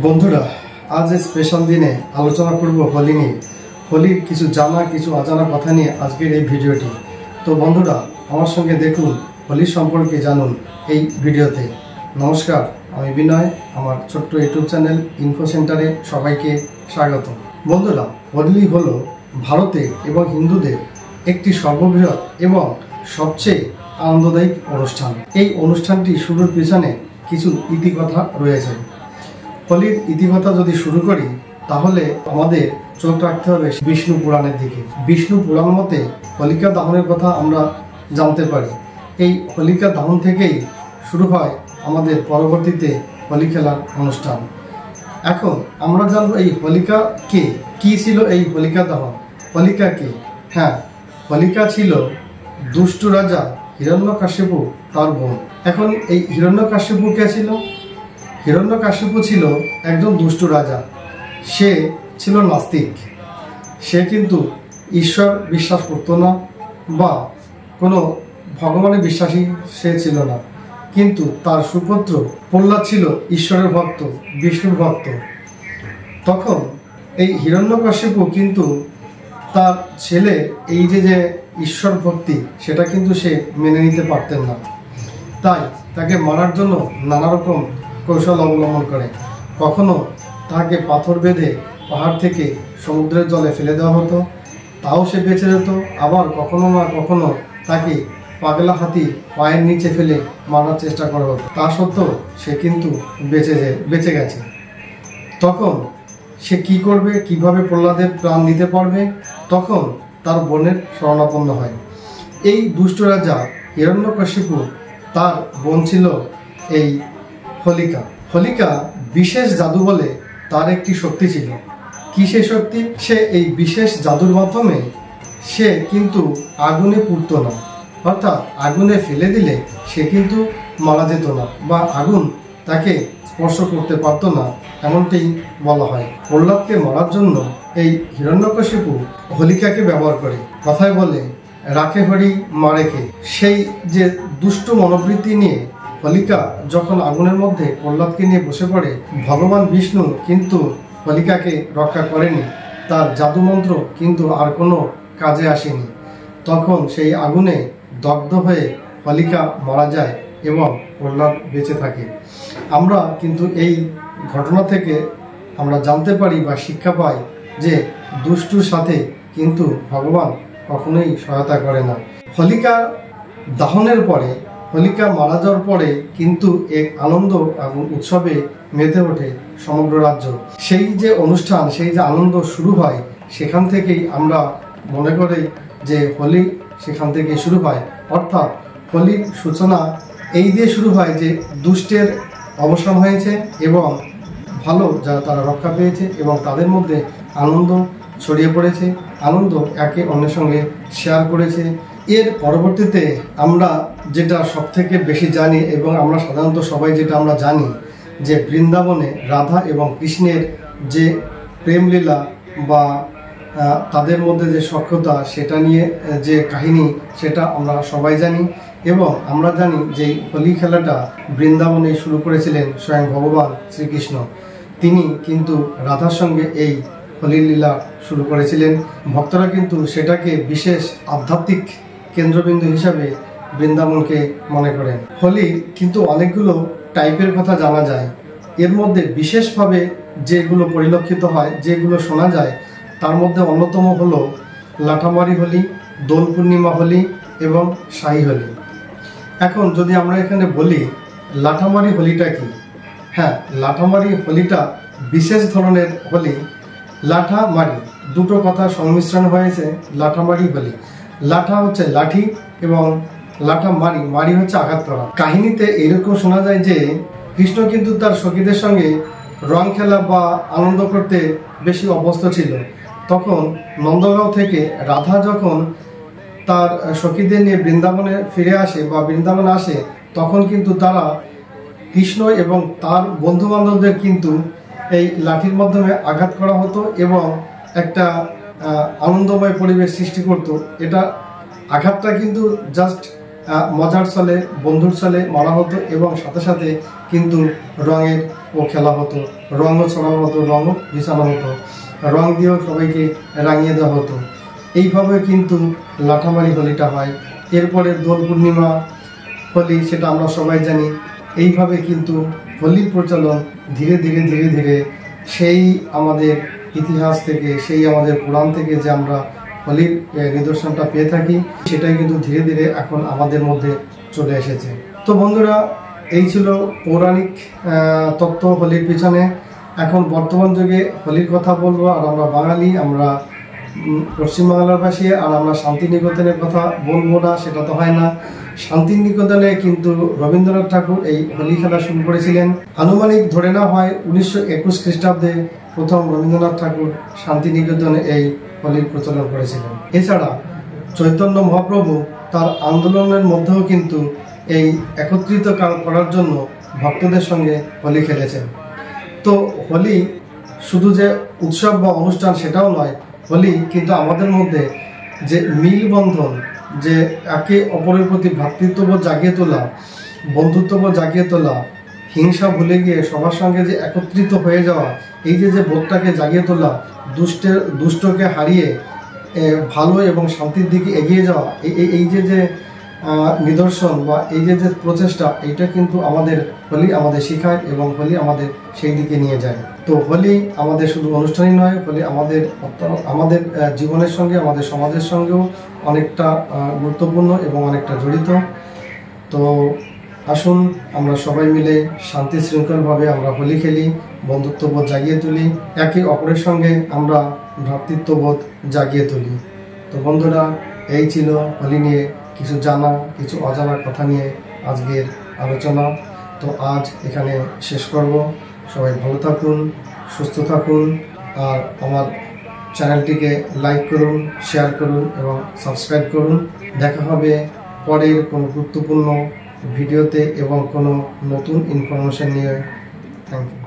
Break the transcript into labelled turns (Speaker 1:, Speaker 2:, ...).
Speaker 1: বন্ধুরা, আজ স্পেশাল দিনে আলোচনা করব হোলি নিয়ে। হোলির কিছু জানা কিছু অজানা কথা নিয়ে আজকের এই ভিডিওটি। তো বন্ধুরা, আমার সঙ্গে দেখুন, হোলির সম্পর্কে জানুন এই ভিডিওতে। নমস্কার, আমি বিনয়। আমার ছোট্ট ইউটিউব চ্যানেল ইনফো সেন্টারে সবাইকে স্বাগত। বন্ধুরা, হোলি হলো ভারতে এবং হিন্দুদের একটি সর্ববৃহৎ এবং সবচেয়ে আনন্দদায়ক অনুষ্ঠান। এই অনুষ্ঠানটি শুরুর পিছনে কিছু ইতিকথা রয়েছে। হোলির ইতিকথা যদি শুরু করি, তাহলে আমাদের চোখ রাখতে হবে বিষ্ণু পুরাণের দিকে। বিষ্ণু পুরাণ মতে হোলিকা দহনের কথা আমরা জানতে পারি। এই হোলিকা দহন থেকেই শুরু হয় আমাদের পরবর্তীতে হোলি খেলার অনুষ্ঠান। এখন আমরা জানবো এই হোলিকা কে, কি ছিল এই হোলিকা দহন। হোলিকা কে? হ্যাঁ, হোলিকা ছিল দুষ্ট রাজা হিরণ্যকশিপু তার বোন। এখন এই হিরণ্যকশিপু কে ছিল? হিরণ্যকশিপু ছিল একজন দুষ্ট রাজা। সে ছিল নাস্তিক। সে কিন্তু ঈশ্বর বিশ্বাস করতো না বা কোনো ভগবানের বিশ্বাসী সে ছিল না। কিন্তু তার সুপুত্র প্রহ্লাদ ছিল ঈশ্বরের ভক্ত, বিষ্ণুর ভক্ত। তখন এই হিরণ্যকশিপু কিন্তু তার ছেলে এই যে ঈশ্বর ভক্তি, সেটা কিন্তু সে মেনে নিতে পারতেন না। তাই তাকে মারার জন্য নানা রকম কৌশল অবলম্বন করে। কখনো তাকে পাথর বেঁধে পাহাড় থেকে সমুদ্রের জলে ফেলে দেওয়া হতো, তাও সে বেঁচে যেত। আবার কখনো না কখনো তাকে পাগলা হাতি পায়ের নিচে ফেলে মারার চেষ্টা করা হতো। তা সত্ত্বেও সে কিন্তু বেঁচে গেছে। তখন সে কি করবে, কিভাবে প্রহ্লাদের প্রাণ নিতে পারবে? তখন তার বোনের শরণাপন্ন হয়। এই দুষ্ট রাজা হিরণ্যকশিপু, তার বোন ছিল এই হোলিকা। হোলিকা বিশেষ জাদু বলে তার একটি শক্তি ছিল। কি সেই শক্তি? সে এই বিশেষ জাদুর মাধ্যমে সে কিন্তু আগুনে পুড়ত না, অর্থাৎ আগুনে ফেলে দিলে সে কিন্তু মারা যেত না বা আগুন তাকে স্পর্শ করতে পারত না, এমনটাই বলা হয়। প্রহ্লাদকে মারার জন্য এই হিরণ্যকশিপু হোলিকাকে ব্যবহার করে। কথায় বলে, রাখে হরি মারে কে। সেই যে দুষ্ট মনোবৃত্তি নিয়ে হোলিকা যখন আগুনের মধ্যে প্রহ্লাদকে নিয়ে বসে পড়ে, ভগবান বিষ্ণু কিন্তু হোলিকাকে রক্ষা করেনি। তার জাদুমন্ত্র কিন্তু আর কোনো কাজে আসেনি। তখন সেই আগুনে দগ্ধ হয়ে হোলিকা মারা যায় এবং প্রহ্লাদ বেঁচে থাকে। আমরা কিন্তু এই ঘটনা থেকে আমরা জানতে পারি বা শিক্ষা পাই যে দুষ্টুর সাথে কিন্তু ভগবান কখনোই সহায়তা করে না। হোলিকা দহনের পরে, হোলিকা মারা যাওয়ার পরে কিন্তু এক আনন্দ এবং উৎসবে মেতে ওঠে সমগ্র রাজ্য। সেই যে অনুষ্ঠান, সেই যে আনন্দ শুরু হয়, সেখান থেকেই আমরা মনে করি যে হোলি সেখান থেকে শুরু হয়। অর্থাৎ হোলির সূচনা এই দিয়ে শুরু হয় যে দুষ্টের অবসান হয়েছে এবং ভালো যারা তারা রক্ষা পেয়েছে এবং তাদের মধ্যে আনন্দ ছড়িয়ে পড়েছে, আনন্দ একে অন্যের সঙ্গে শেয়ার করেছে। এর পরবর্তীতে আমরা যেটা সব থেকে বেশি জানি এবং আমরা সাধারণত সবাই যেটা আমরা জানি, যে বৃন্দাবনে রাধা এবং কৃষ্ণের যে প্রেমলীলা বা তাদের মধ্যে যে সখ্যতা, সেটা নিয়ে যে কাহিনী, সেটা আমরা সবাই জানি। এবং আমরা জানি যে হোলি খেলাটা বৃন্দাবনে শুরু করেছিলেন স্বয়ং ভগবান শ্রীকৃষ্ণ। তিনি কিন্তু রাধার সঙ্গে এই হোলির লীলা শুরু করেছিলেন। ভক্তরা কিন্তু সেটাকে বিশেষ আধ্যাত্মিক কেন্দ্রবিন্দু হিসাবে বৃন্দাবনকে মনে করেন। হোলি কিন্তু অনেকগুলো টাইপের কথা জানা যায়। এর মধ্যে বিশেষভাবে যেগুলো পরিলক্ষিত হয়, যেগুলো শোনা যায়, তার মধ্যে অন্যতম হলো লাঠামারি হোলি, দোল পূর্ণিমা হোলি এবং শাহী হোলি। এখন যদি আমরা এখানে বলি লাঠামারি হোলিটা কি? হ্যাঁ, লাঠামারি হোলিটা বিশেষ ধরনের হোলি। লাঠা মারি দুটো কথা সংমিশ্রণ হয়েছে লাঠামারি হোলি। লাঠা হচ্ছে লাঠি এবং লাঠা মারি, মারি হচ্ছে আঘাত করা। কাহিনীতে এরকম শোনা যায় যে কৃষ্ণ কিন্তু তার সখীদের সঙ্গে রং খেলা বা আনন্দ করতে বেশি অভ্যস্ত ছিল। তখন নন্দগাঁও থেকে রাধা যখন তার সখীদের নিয়ে বৃন্দাবনে ফিরে আসে বা বৃন্দাবনে আসে, তখন কিন্তু তারা কৃষ্ণ এবং তার বন্ধু বান্ধবদের কিন্তু এই লাঠির মাধ্যমে আঘাত করা হতো এবং একটা আনন্দময় পরিবেশ সৃষ্টি করত। এটা আঘাতটা কিন্তু জাস্ট মজার ছলে, বন্ধুর ছলে মারা হতো এবং সাথে সাথে কিন্তু রঙের ও খেলা হতো, রঙও ছড়ানো হতো, রঙও বিছানো হতো, রং দিয়েও সবাইকে রাঙিয়ে দেওয়া হতো। এইভাবে কিন্তু লাঠামারি হোলিটা হয়। এরপরে দোল পূর্ণিমা হোলি, সেটা আমরা সবাই জানি। এইভাবে কিন্তু হোলির প্রচলন ধীরে ধীরে ধীরে ধীরে সেই আমাদের ইতিহাস থেকে, সেই আমাদের পুরাণ থেকে যে আমরা হোলির নিদর্শনটা পেয়ে থাকি, সেটাই কিন্তু ধীরে ধীরে এখন আমাদের মধ্যে চলে এসেছে। তো বন্ধুরা, এই ছিল পৌরাণিক তত্ত্ব হোলির পিছনে। এখন বর্তমান যুগে হোলির কথা বলবো। আর আমরা বাঙালি, আমরা পশ্চিমবাংলার বাসী, আর আমরা শান্তিনিকেতনের কথা বলবো না, সেটা তো হয় না। শান্তিনিকেতনে কিন্তু রবীন্দ্রনাথ ঠাকুর এই হোলি খেলা শুরু করেছিলেন। আনুমানিক ধরে নেওয়া হয় 1921 খ্রিস্টাব্দে প্রথম রবীন্দ্রনাথ ঠাকুর শান্তিনিকেতনে এই হোলির প্রচলন করেছিলেন। এছাড়া চৈতন্য মহাপ্রভু তার আন্দোলনের মধ্যেও কিন্তু এই একত্রিত করার জন্য ভক্তদের সঙ্গে হোলি খেলেছেন। তো হোলি শুধু যে উৎসব বা অনুষ্ঠান সেটাও নয়, হোলি কিন্তু আমাদের মধ্যে যে মিলবন্ধন, যে একে অপরের প্রতি ভ্রাতৃত্ববোধ জাগিয়ে তোলা, বন্ধুত্ববোধ জাগিয়ে তোলা, হিংসা ভুলে গিয়ে সবার সঙ্গে যে একত্রিত হয়ে যাওয়া, এই যে বোধটাকে জাগিয়ে তোলা, দুষ্টকে হারিয়ে ভালো এবং শান্তির দিকে এগিয়ে যাওয়া, এই যে নিদর্শন বা এই যে প্রচেষ্টা, এইটা কিন্তু আমাদের হোলি আমাদের শেখায় এবং হোলি আমাদের সেই দিকে নিয়ে যায়। তো হোলি আমাদের শুধু অনুষ্ঠানই নয়, হোলি আমাদের জীবনের সঙ্গে, আমাদের সমাজের সঙ্গেও অনেকটা গুরুত্বপূর্ণ এবং অনেকটা জড়িত। তো আসুন আমরা সবাই মিলে শান্তি শৃঙ্খলভাবে আমরা হোলি খেলি, বন্ধুত্ববোধ জাগিয়ে তুলি, একে অপরের সঙ্গে আমরা ভ্রাতৃত্ববোধ জাগিয়ে তুলি। তো বন্ধুরা, এই ছিল হোলি নিয়ে কিছু জানা, কিছু অজানা কথা নিয়ে আজকের আলোচনা। তো আজ এখানে শেষ করব। সবাই ভালো থাকুন, সুস্থ থাকুন, আর আমার চ্যানেলটিকে লাইক করুন, শেয়ার করুন এবং সাবস্ক্রাইব করুন। দেখা হবে পরের কোনো গুরুত্বপূর্ণ ভিডিওতে এবং কোনো নতুন ইনফরমেশন নিয়ে। Thank you.